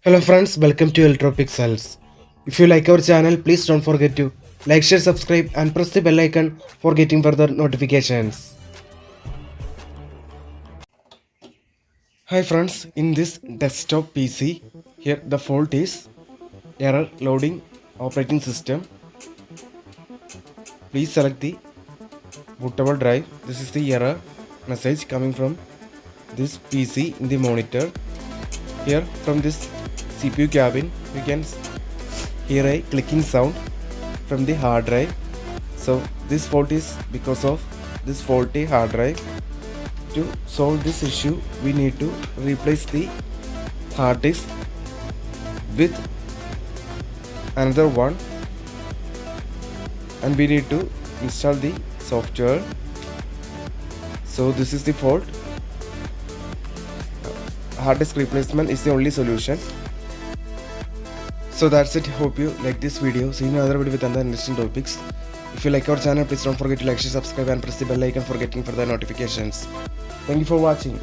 Hello friends, welcome to Electropixels. If you like our channel, please don't forget to like, share, subscribe and press the bell icon for getting further notifications. Hi friends, in this desktop PC, here the fault is error loading operating system. Please select the bootable drive. This is the error message coming from this PC in the monitor. Here from this CPU cabin, you can hear a clicking sound from the hard drive. So this fault is because of this faulty hard drive. To solve this issue, we need to replace the hard disk with another one, and we need to install the software. So this is the fault. Hard disk replacement is the only solution. So that's it. Hope you like this video. See you in another video with another interesting topics. If you like our channel, please don't forget to like, share, subscribe and press the bell icon for getting further notifications. Thank you for watching.